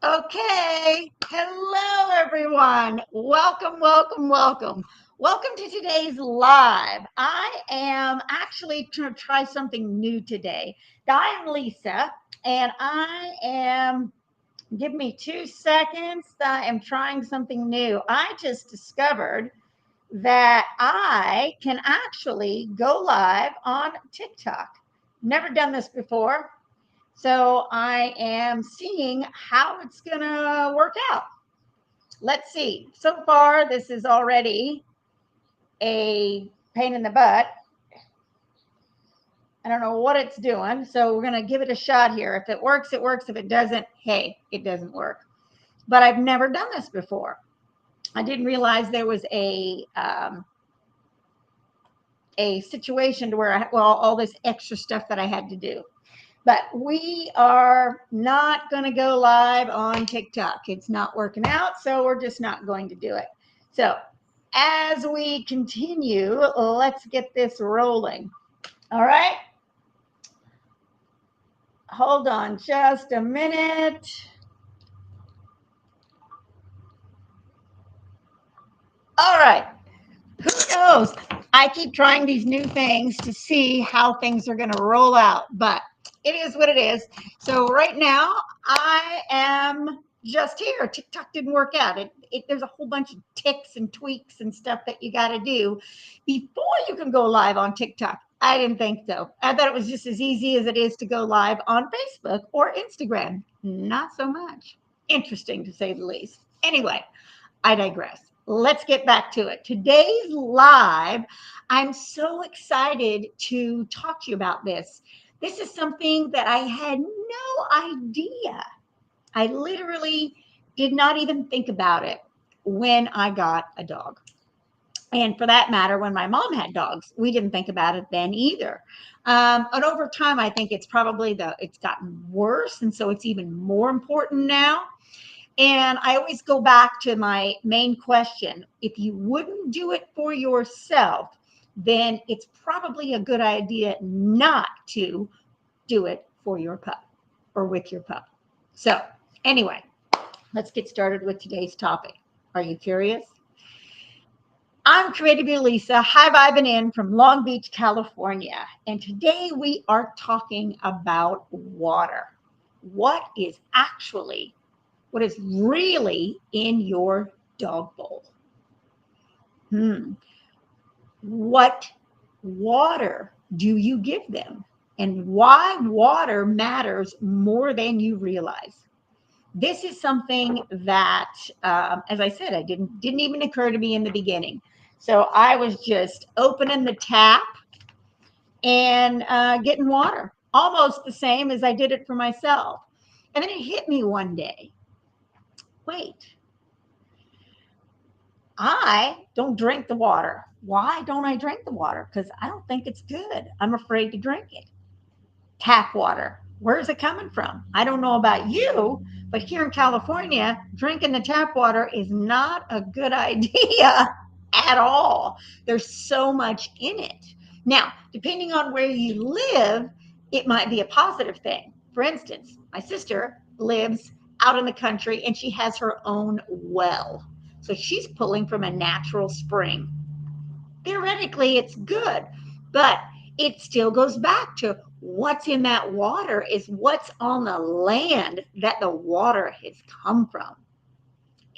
Okay. Hello, everyone. Welcome, welcome, welcome. Welcome to today's live. I am actually going to try something new today. I'm Lisa, and give me 2 seconds. I am trying something new. I just discovered that I can actually go live on TikTok. Never done this before. So I am seeing how it's going to work out. Let's see. So far, this is already a pain in the butt. I don't know what it's doing. So we're going to give it a shot here. If it works, it works. If it doesn't, hey, it doesn't work. But I've never done this before. I didn't realize there was a situation to where all this extra stuff that I had to do. But we are not going to go live on TikTok. It's not working out, so we're just not going to do it. So as we continue, let's get this rolling. All right. Hold on just a minute. All right. Who knows? I keep trying these new things to see how things are going to roll out, but it is what it is. So right now, I am just here. TikTok didn't work out. There's a whole bunch of ticks and tweaks and stuff that you got to do before you can go live on TikTok. I didn't think so. I thought it was just as easy as it is to go live on Facebook or Instagram. Not so much. Interesting to say the least. Anyway, I digress. Let's get back to it. Today's live, I'm so excited to talk to you about this. This is something that I had no idea. I literally did not even think about it when I got a dog. And for that matter, when my mom had dogs, we didn't think about it then either. And over time, I think it's gotten worse. And so it's even more important now. And I always go back to my main question. If you wouldn't do it for yourself, then it's probably a good idea not to do it for your pup or with your pup. So, anyway, let's get started with today's topic. Are you curious? I'm Creative Lisa, high vibing in from Long Beach, California. And today we are talking about water. What is really in your dog bowl? What water do you give them? And why water matters more than you realize. This is something that, as I said, I didn't even occur to me in the beginning. So I was just opening the tap and getting water, almost the same as I did it for myself. And then it hit me one day. Wait, I don't drink the water. Why don't I drink the water? Because I don't think it's good. I'm afraid to drink it. Tap water. Where's it coming from? I don't know about you, but here in California, drinking the tap water is not a good idea at all. There's so much in it. Now, depending on where you live, it might be a positive thing. For instance, my sister lives out in the country and she has her own well. So she's pulling from a natural spring. Theoretically, it's good, but it still goes back to what's in that water is what's on the land that the water has come from.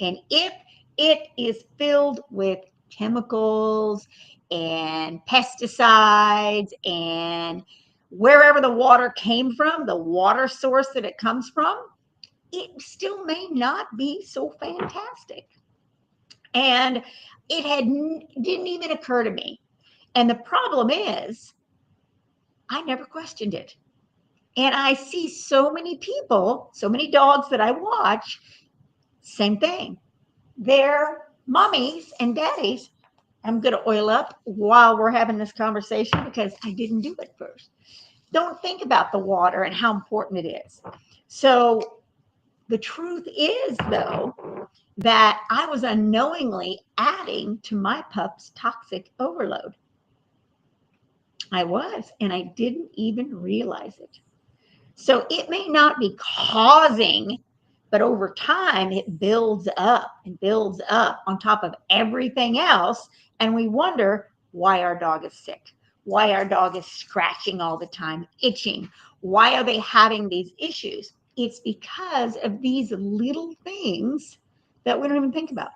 And if it is filled with chemicals and pesticides and wherever the water came from, the water source that it comes from, it still may not be so fantastic. And didn't even occur to me. And the problem is, I never questioned it. And I see so many people, so many dogs that I watch, same thing. Their mummies and daddies, I'm going to oil up while we're having this conversation because I didn't do it first. Don't think about the water and how important it is. So the truth is, though, that I was unknowingly adding to my pup's toxic overload. I was, and I didn't even realize it. So it may not be causing But over time, it builds up and builds up on top of everything else. And we wonder why our dog is sick, why our dog is scratching all the time, itching. Why are they having these issues? It's because of these little things that we don't even think about.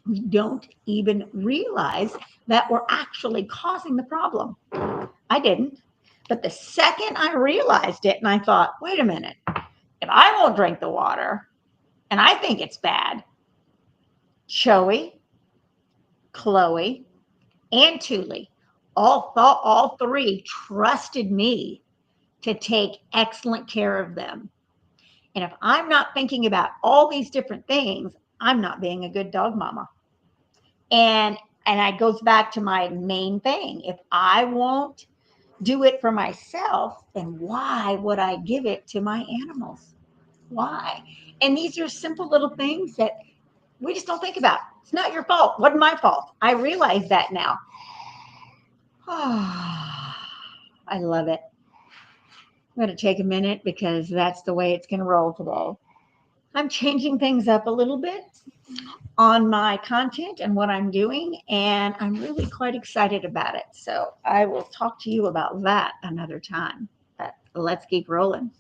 We don't even realize that we're actually causing the problem. I didn't. But the second I realized it and I thought, wait a minute, if I won't drink the water and I think it's bad, Joey, Chloe, and Thule all three trusted me to take excellent care of them. And if I'm not thinking about all these different things, I'm not being a good dog mama. And it goes back to my main thing. If I won't do it for myself, then why would I give it to my animals? Why? And these are simple little things that we just don't think about. It's not your fault. Wasn't my fault. I realize that now. I love it. I'm going to take a minute because that's the way it's going to roll today. I'm changing things up a little bit on my content and what I'm doing, and I'm really quite excited about it. So I will talk to you about that another time. But let's keep rolling.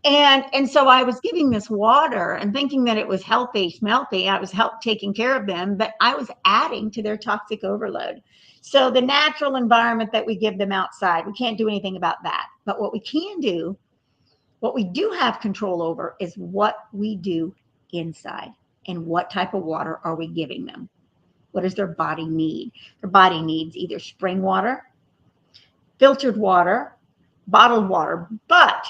And so I was giving this water and thinking that it was healthy, smelty. I was taking care of them, but I was adding to their toxic overload. So the natural environment that we give them outside, we can't do anything about that. But what we can do, what we do have control over is what we do inside and what type of water are we giving them. What does their body need? Their body needs either spring water, filtered water, bottled water, but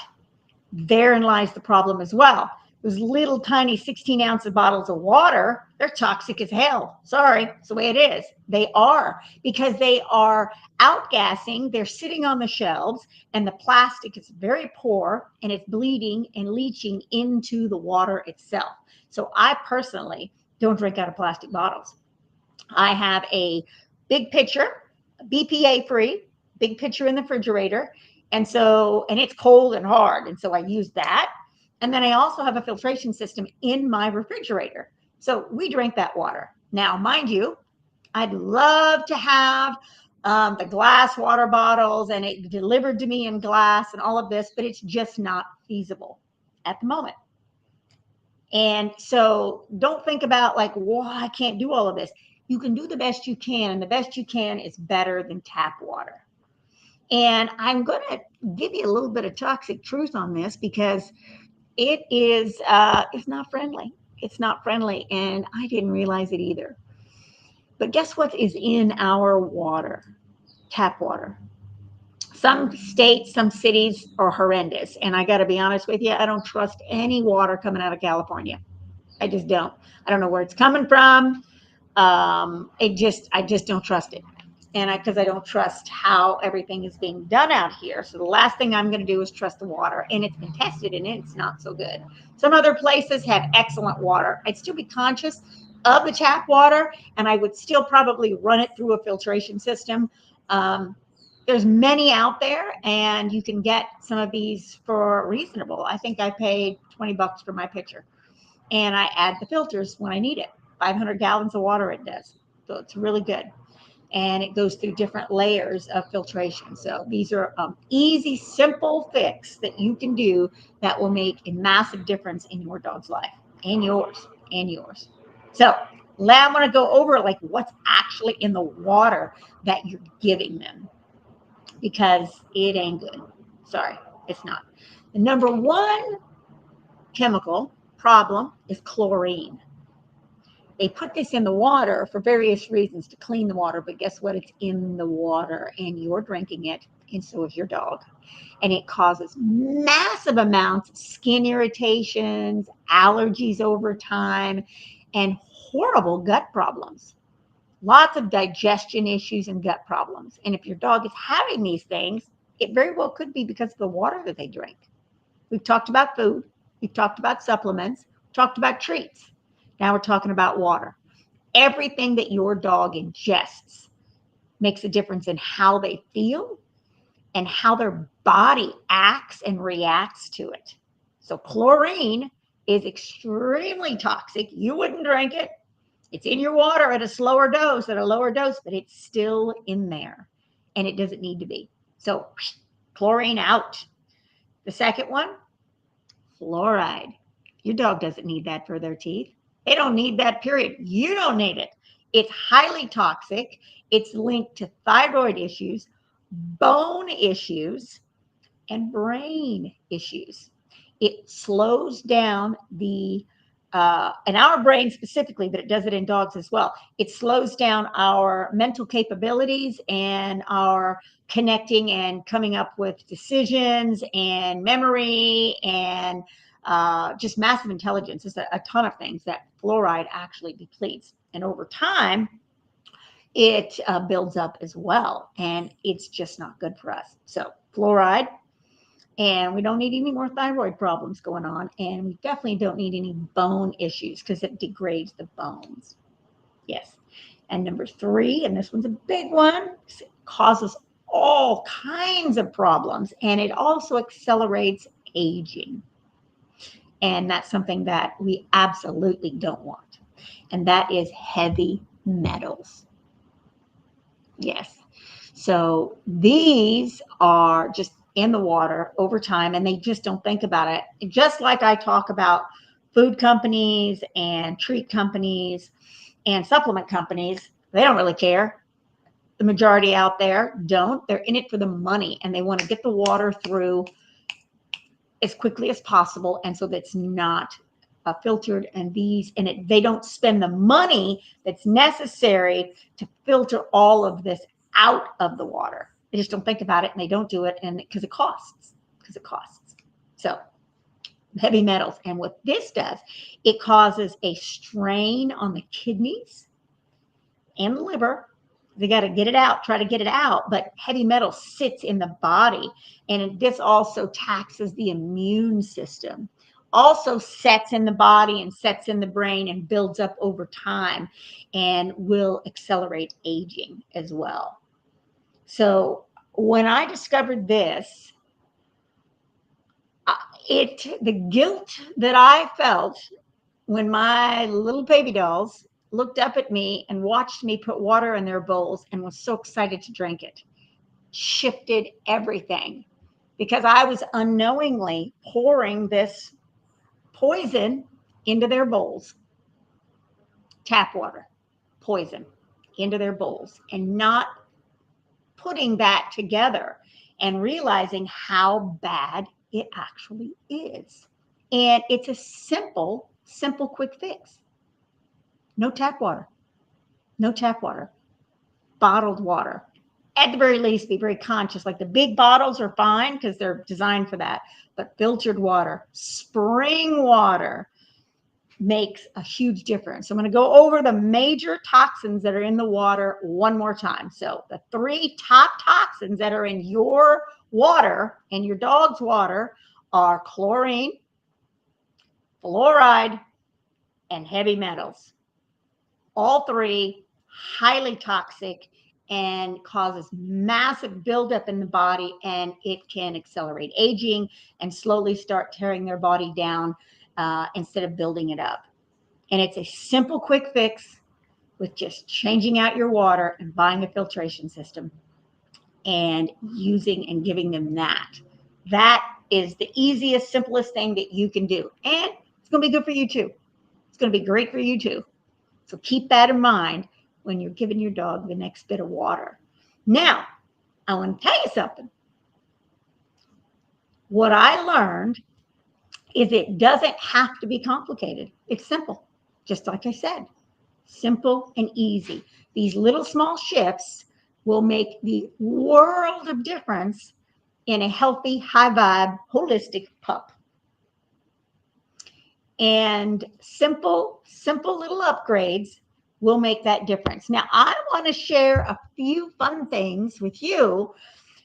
therein lies the problem as well. Those little tiny 16-ounce bottles of water, they're toxic as hell. Sorry, it's the way it is. They are, because they are outgassing. They're sitting on the shelves, and the plastic is very poor, and it's bleeding and leaching into the water itself. So I personally don't drink out of plastic bottles. I have a big pitcher, BPA free, big pitcher in the refrigerator. And it's cold and hard. And so I use that. And then I also have a filtration system in my refrigerator. So we drink that water. Now, mind you, I'd love to have the glass water bottles and it delivered to me in glass and all of this, but it's just not feasible at the moment. And so don't think about like, well, I can't do all of this. You can do the best you can, and the best you can is better than tap water. And I'm going to give you a little bit of toxic truth on this because it's not friendly. It's not friendly, and I didn't realize it either. But guess what is in our water? Tap water. Some states, some cities are horrendous, and I got to be honest with you, I don't trust any water coming out of California. I just don't. I don't know where it's coming from. I just don't trust it. And because I don't trust how everything is being done out here. So the last thing I'm going to do is trust the water. And it's been tested and it's not so good. Some other places have excellent water. I'd still be conscious of the tap water, and I would still probably run it through a filtration system. There's many out there, and you can get some of these for reasonable. I think I paid $20 for my pitcher, and I add the filters when I need it. 500 gallons of water it does. So it's really good. And it goes through different layers of filtration. So these are easy, simple fix that you can do that will make a massive difference in your dog's life and yours and yours. So now I'm going to go over like what's actually in the water that you're giving them, because it ain't good. Sorry, it's not. The number one chemical problem is chlorine. They put this in the water for various reasons to clean the water, but guess what? It's in the water and you're drinking it, and so is your dog. And it causes massive amounts of skin irritations, allergies over time, and horrible gut problems. Lots of digestion issues and gut problems. And if your dog is having these things, it very well could be because of the water that they drink. We've talked about food. We've talked about supplements. We've talked about treats. Now we're talking about water. Everything that your dog ingests makes a difference in how they feel and how their body acts and reacts to it. So chlorine is extremely toxic. You wouldn't drink it. It's in your water at a slower dose, at a lower dose, but it's still in there and it doesn't need to be. So chlorine out. The second one, fluoride. Your dog doesn't need that for their teeth. They don't need that, period. You don't need it. It's highly toxic. It's linked to thyroid issues, bone issues, and brain issues. It slows down in our brain specifically, but it does it in dogs as well. It slows down our mental capabilities and our connecting and coming up with decisions and memory and just massive intelligence. There's a ton of things that fluoride actually depletes. And over time, it builds up as well. And it's just not good for us. So, fluoride, and we don't need any more thyroid problems going on. And we definitely don't need any bone issues because it degrades the bones. Yes. And number three, and this one's a big one, it causes all kinds of problems. And it also accelerates aging. And that's something that we absolutely don't want. And that is heavy metals. Yes. So these are just in the water over time and they just don't think about it. Just like I talk about food companies and treat companies and supplement companies, they don't really care. The majority out there don't. They're in it for the money and they want to get the water through as quickly as possible. And so that's not filtered and they don't spend the money that's necessary to filter all of this out of the water. They just don't think about it and they don't do it, and because it costs. So heavy metals, and what this does, it causes a strain on the kidneys and the liver. They got to get it out, try to get it out, but heavy metal sits in the body, and this also taxes the immune system, also sets in the body and sets in the brain and builds up over time and will accelerate aging as well. So when I discovered this, the guilt that I felt when my little baby dolls looked up at me and watched me put water in their bowls and was so excited to drink it shifted everything, because I was unknowingly pouring this poison into their bowls, tap water, poison into their bowls, and not putting that together and realizing how bad it actually is. And it's a simple, quick fix. No tap water, bottled water. At the very least, be very conscious. Like the big bottles are fine because they're designed for that, but filtered water, spring water, makes a huge difference. So I'm going to go over the major toxins that are in the water one more time. So the 3 top toxins that are in your water and your dog's water are chlorine, fluoride, and heavy metals. All 3 highly toxic and causes massive buildup in the body, and it can accelerate aging and slowly start tearing their body down instead of building it up. And it's a simple, quick fix with just changing out your water and buying a filtration system and using and giving them that. That is the easiest, simplest thing that you can do. And it's going to be good for you too. It's going to be great for you too. So keep that in mind when you're giving your dog the next bit of water. Now, I want to tell you something. What I learned is it doesn't have to be complicated. It's simple. Just like I said, simple and easy. These little small shifts will make the world of difference in a healthy, high vibe, holistic pup. And simple little upgrades will make that difference. Now, I want to share a few fun things with you,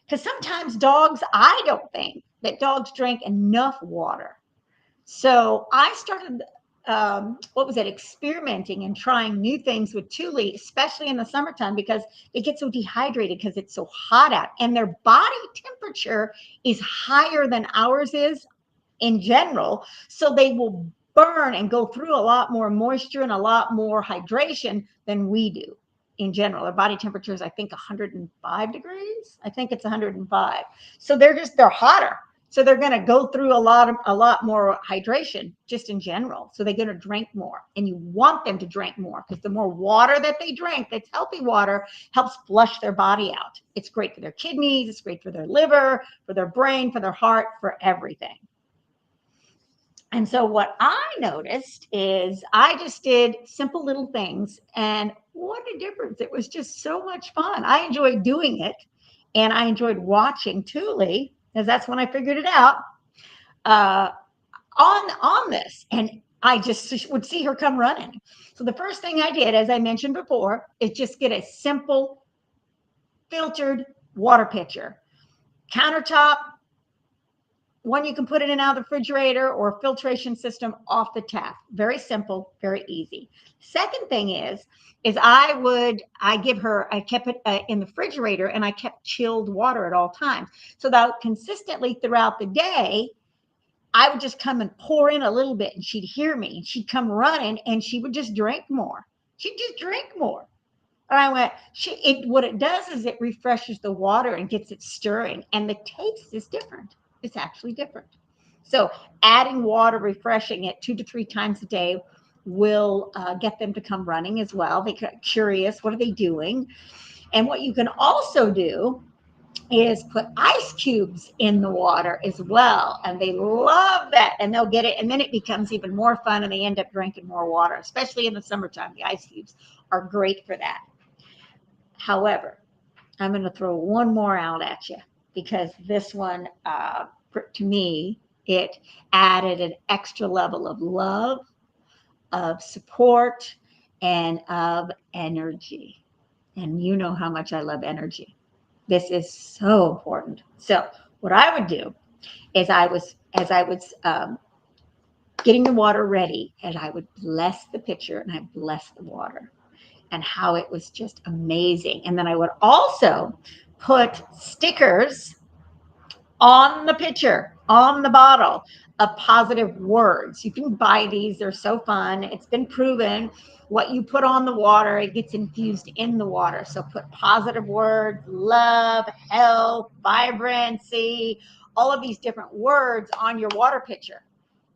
because sometimes I don't think that dogs drink enough water. So I started, experimenting and trying new things with Thule, especially in the summertime, because they get so dehydrated because it's so hot out and their body temperature is higher than ours is in general. So they will burn and go through a lot more moisture and a lot more hydration than we do in general. Their body temperature is, I think, 105 degrees. I think it's 105. So they're hotter. So they're going to go through a lot more hydration just in general. So they're going to drink more, and you want them to drink more, because the more water that they drink, that's healthy water, helps flush their body out. It's great for their kidneys. It's great for their liver, for their brain, for their heart, for everything. And so what I noticed is I just did simple little things, and what a difference. It was just so much fun. I enjoyed doing it, and I enjoyed watching Thule, because that's when I figured it out, uh, on this. And I just would see her come running. So the first thing I did, as I mentioned before, is just get a simple filtered water pitcher. Countertop, one you can put it in out of the refrigerator, or filtration system off the tap. Very simple, very easy. Second thing is I kept it in the refrigerator, and I kept chilled water at all times. So that consistently throughout the day, I would just come and pour in a little bit, and she'd hear me, and she'd come running, and she would just drink more. She'd just drink more. And I went, what it does is it refreshes the water and gets it stirring, and the taste is different. It's actually different. So adding water, refreshing it 2 to 3 times a day will get them to come running as well. They get curious. What are they doing? And what you can also do is put ice cubes in the water as well. And they love that, and they'll get it. And then it becomes even more fun, and they end up drinking more water, especially in the summertime. The ice cubes are great for that. However, I'm going to throw one more out at you, because this one, to me, it added an extra level of love, of support, and of energy. And you know how much I love energy. This is so important. So what I would do is as I was getting the water ready, and I would bless the pitcher, and I bless the water, and how it was just amazing. And then I would also put stickers on the pitcher, on the bottle, of positive words. You can buy these. They're so fun. It's been proven what you put on the water, it gets infused in the water. So put positive words, love, health, vibrancy, all of these different words on your water pitcher.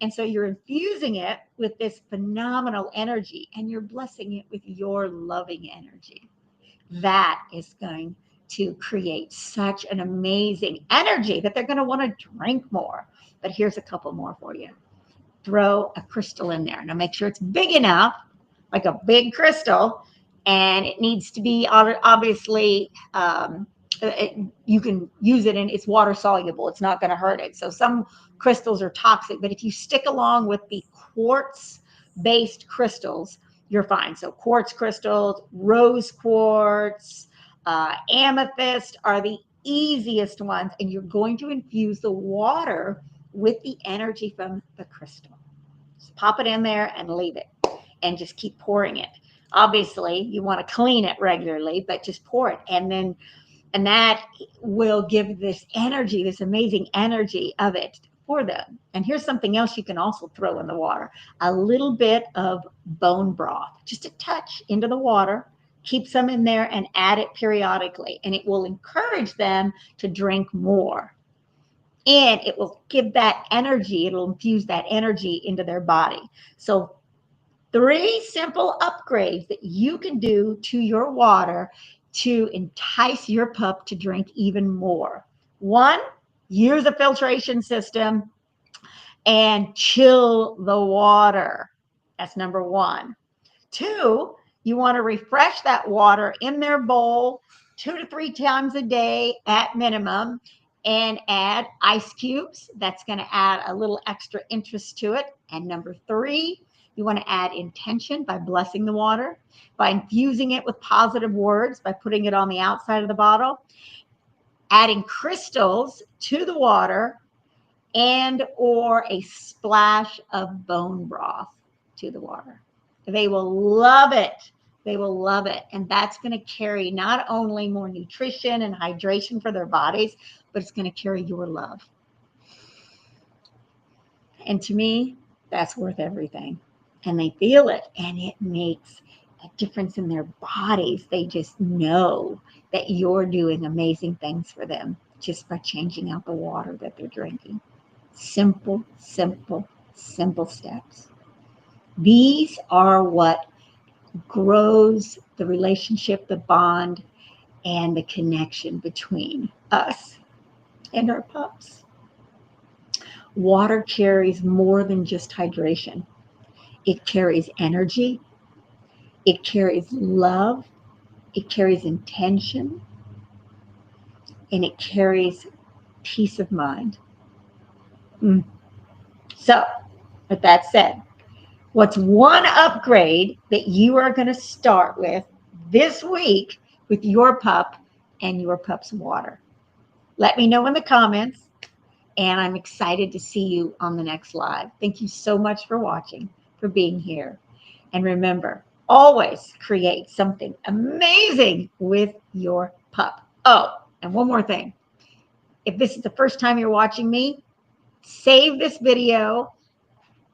And so you're infusing it with this phenomenal energy, and you're blessing it with your loving energy. That is going to create such an amazing energy that they're going to want to drink more. But here's a couple more for you. Throw a crystal in there. Now make sure it's big enough, like a big crystal, and it needs to be obviously, you can use it, and it's water soluble. It's not going to hurt it. So some crystals are toxic, but if you stick along with the quartz based crystals, you're fine. So quartz crystals, rose quartz, amethyst are the easiest ones, and you're going to infuse the water with the energy from the crystal. Just pop it in there and leave it, and just keep pouring it. Obviously, you want to clean it regularly, but just pour it, and that will give this energy, this amazing energy of it for them. And here's something else you can also throw in the water: a little bit of bone broth, just a touch into the water. Keep some in there and add it periodically, and it will encourage them to drink more. And it will give that energy, it'll infuse that energy into their body. So 3 simple upgrades that you can do to your water to entice your pup to drink even more. 1, use a filtration system and chill the water. That's number 1. 2, you want to refresh that water in their bowl 2 to 3 times a day at minimum, and add ice cubes. That's going to add a little extra interest to it. And number 3, you want to add intention by blessing the water, by infusing it with positive words, by putting it on the outside of the bottle, adding crystals to the water, and or a splash of bone broth to the water. They will love it. They will love it. And that's going to carry not only more nutrition and hydration for their bodies, but it's going to carry your love. And to me, that's worth everything. And they feel it, and it makes a difference in their bodies. They just know that you're doing amazing things for them just by changing out the water that they're drinking. Simple, simple, simple steps. These are what grows the relationship, the bond, and the connection between us and our pups. Water carries more than just hydration. It carries energy, it carries love, it carries intention, and it carries peace of mind. Mm. So, with that said, what's one upgrade that you are going to start with this week with your pup and your pup's water? Let me know in the comments, and I'm excited to see you on the next live. Thank you so much for watching, for being here. And remember, always create something amazing with your pup. Oh, and one more thing. If this is the first time you're watching me, save this video,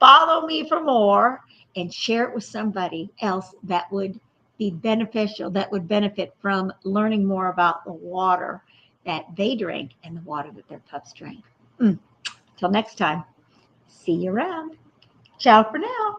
follow me for more, and share it with somebody else that would be beneficial, that would benefit from learning more about the water that they drink and the water that their pups drink. Till next time, see you around. Ciao for now.